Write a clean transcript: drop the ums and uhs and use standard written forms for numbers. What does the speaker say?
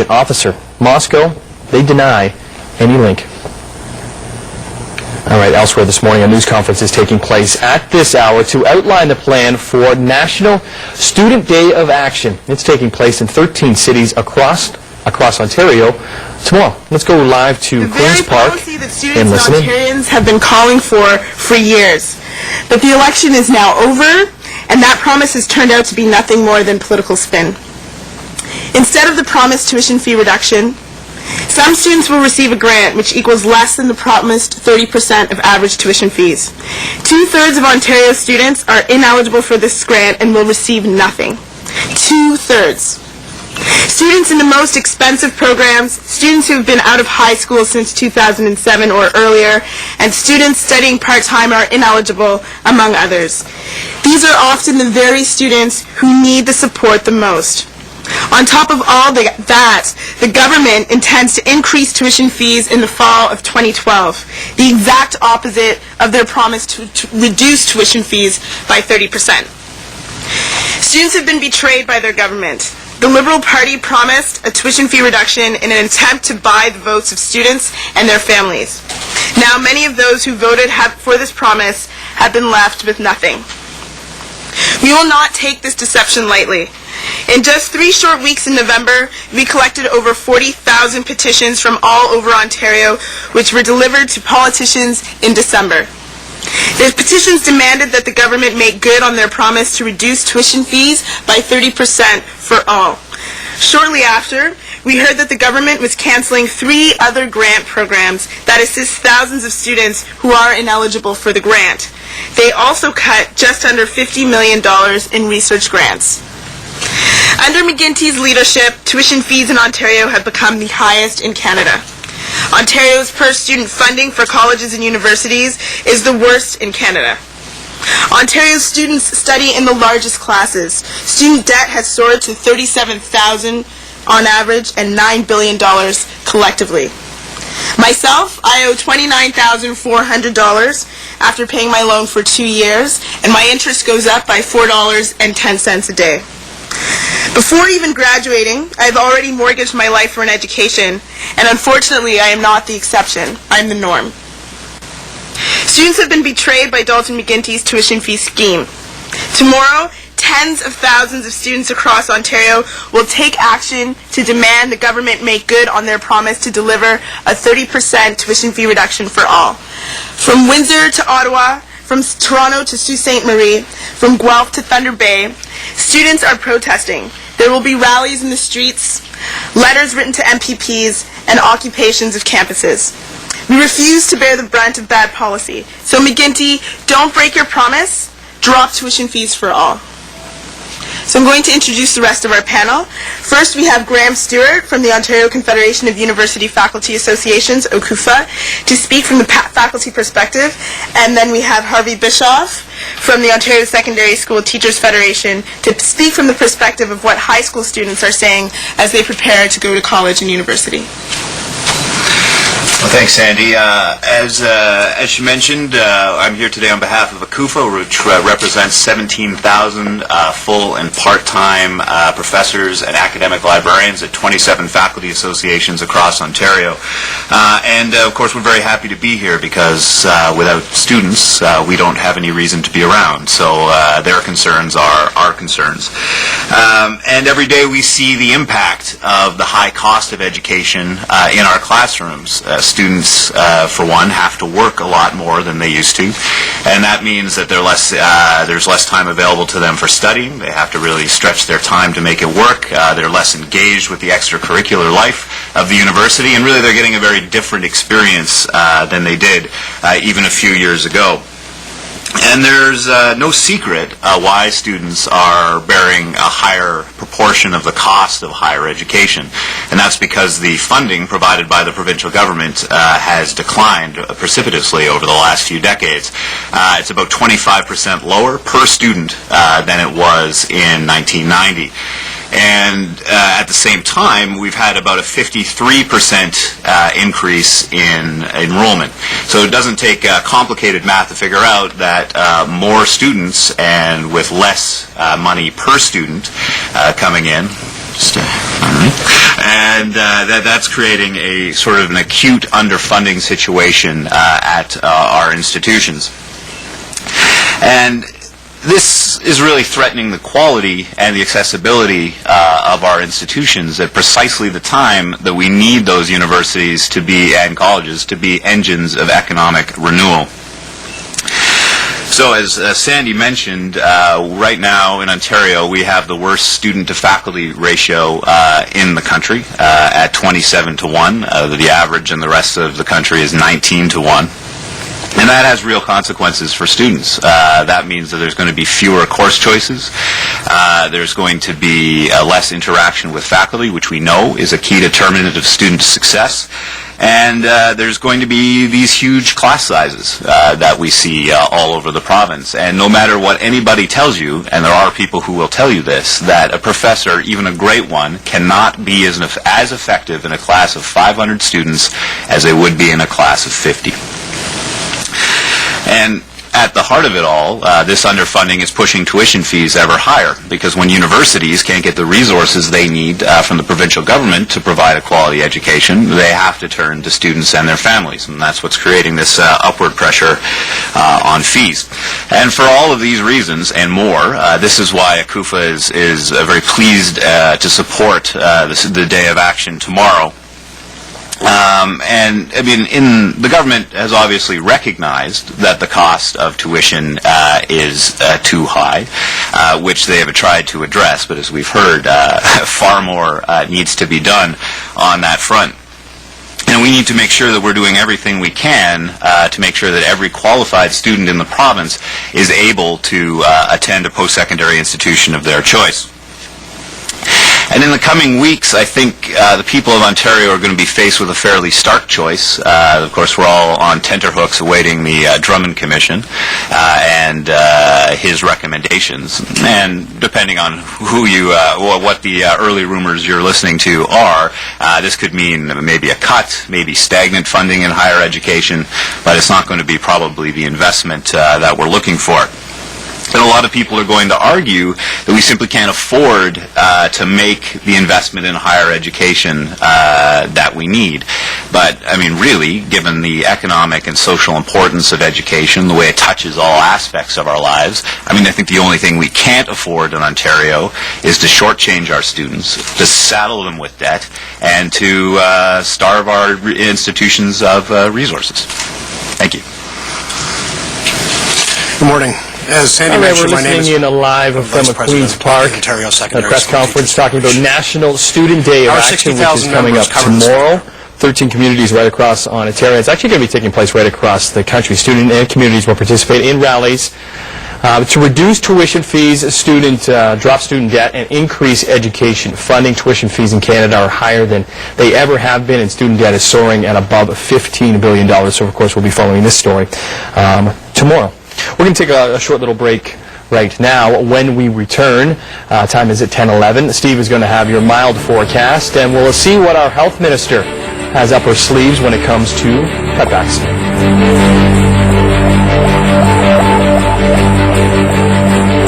Budget Officer. Moscow, they deny any link. All right, elsewhere this morning, a news conference is taking place at this hour to outline the plan for National Student Day of Action. It's taking place in 13 cities across Ontario tomorrow. Let's go live to Queen's Park policy that students and Ontarians have been calling for years. But the election is now over, and that promise has turned out to be nothing more than political spin. Instead of the promised tuition fee reduction, some students will receive a grant which equals less than the promised 30% of average tuition fees. 2/3 of Ontario students are ineligible for this grant and will receive nothing. 2/3. Students in the most expensive programs, students who have been out of high school since 2007 or earlier, and students studying part-time are ineligible, among others. These are often the very students who need the support the most. On top of all that, the government intends to increase tuition fees in the fall of 2012, the exact opposite of their promise to reduce tuition fees by 30%. Students have been betrayed by their government. The Liberal Party promised a tuition fee reduction in an attempt to buy the votes of students and their families. Now, many of those who voted for this promise have been left with nothing. We will not take this deception lightly. In just 3 short weeks in November, we collected over 40,000 petitions from all over Ontario, which were delivered to politicians in December. The petitions demanded that the government make good on their promise to reduce tuition fees by 30% for all. Shortly after, we heard that the government was canceling 3 other grant programs that assist thousands of students who are ineligible for the grant. They also cut just under $50 million in research grants. Under McGuinty's leadership, tuition fees in Ontario have become the highest in Canada. Ontario's per-student funding for colleges and universities is the worst in Canada. Ontario's students study in the largest classes. Student debt has soared to $37,000 on average and $9 billion collectively. Myself, I owe $29,400 after paying my loan for 2 years, and my interest goes up by $4.10 a day. Before even graduating, I have already mortgaged my life for an education, and unfortunately, I am not the exception. I'm the norm. Students have been betrayed by Dalton McGuinty's tuition fee scheme. Tomorrow, tens of thousands of students across Ontario will take action to demand the government make good on their promise to deliver a 30% tuition fee reduction for all. From Windsor to Ottawa, from Toronto to Sault Ste. Marie, from Guelph to Thunder Bay, students are protesting. There will be rallies in the streets, letters written to MPPs, and occupations of campuses. We refuse to bear the brunt of bad policy. So McGuinty, don't break your promise. Drop tuition fees for all. So I'm going to introduce the rest of our panel. First, we have Graham Stewart from the Ontario Confederation of University Faculty Associations, OCUFA, to speak from the faculty perspective. And then we have Harvey Bischoff from the Ontario Secondary School Teachers Federation to speak from the perspective of what high school students are saying as they prepare to go to college and university. Well, thanks, Sandy. As she mentioned, I'm here today on behalf of ACUFA, which represents 17,000 full and part-time professors and academic librarians at 27 faculty associations across Ontario. And, of course, we're very happy to be here because without students, we don't have any reason to be around. So their concerns are our concerns. And every day we see the impact of the high cost of education in our classrooms. Students, for one, have to work a lot more than they used to, and that means that there's less time available to them for studying. They have to really stretch their time to make it work. They're less engaged with the extracurricular life of the university, and really they're getting a very different experience than they did even a few years ago. And there's no secret why students are bearing a higher proportion of the cost of higher education. And that's because the funding provided by the provincial government has declined precipitously over the last few decades. It's about 25% lower per student than it was in 1990. And at the same time, we've had about a 53% increase in enrollment. So it doesn't take complicated math to figure out that more students and with less money per student coming in, And that's creating a sort of an acute underfunding situation at our institutions. And this is really threatening the quality and the accessibility of our institutions at precisely the time that we need those universities to be, and colleges, to be engines of economic renewal. So as Sandy mentioned, right now in Ontario we have the worst student-to-faculty ratio in the country at 27-1. The average in the rest of the country is 19-1. And that has real consequences for students. That means that there's going to be fewer course choices. There's going to be less interaction with faculty, which we know is a key determinant of student success. And there's going to be these huge class sizes that we see all over the province. And no matter what anybody tells you, and there are people who will tell you this, that a professor, even a great one, cannot be as effective in a class of 500 students as they would be in a class of 50. And at the heart of it all, this underfunding is pushing tuition fees ever higher, because when universities can't get the resources they need from the provincial government to provide a quality education, they have to turn to students and their families, and that's what's creating this upward pressure on fees. And for all of these reasons and more, this is why ACUFA is very pleased to support the Day of Action tomorrow. And I mean, the government has obviously recognized that the cost of tuition is too high, which they have tried to address. But as we've heard, far more needs to be done on that front. And we need to make sure that we're doing everything we can to make sure that every qualified student in the province is able to attend a post-secondary institution of their choice. And in the coming weeks, I think the people of Ontario are going to be faced with a fairly stark choice. Of course, we're all on tenterhooks awaiting the Drummond Commission and his recommendations. And depending on who you, what the early rumors you're listening to are, this could mean maybe a cut, maybe stagnant funding in higher education, but it's not going to be probably the investment that we're looking for. And a lot of people are going to argue that we simply can't afford to make the investment in higher education that we need. But, I mean, really, given the economic and social importance of education, the way it touches all aspects of our lives, I mean, I think the only thing we can't afford in Ontario is to shortchange our students, to saddle them with debt, and to starve our institutions of resources. Thank you. Good morning. As Sandy mentioned, we're my name is listening in live from Queen's Park, Ontario a Secondary press School conference talking about National Student Day of Our Action, which 60,000 is coming up members cover the tomorrow. 13 communities right across Ontario. It's actually going to be taking place right across the country. Student and communities will participate in rallies to reduce tuition fees, drop student debt, and increase education funding. Tuition fees in Canada are higher than they ever have been, and student debt is soaring at above $15 billion. So, of course, we'll be following this story tomorrow. We're going to take a short little break right now. When we return, time is at 10:11. Steve is going to have your mild forecast, and we'll see what our health minister has up her sleeves when it comes to cutbacks.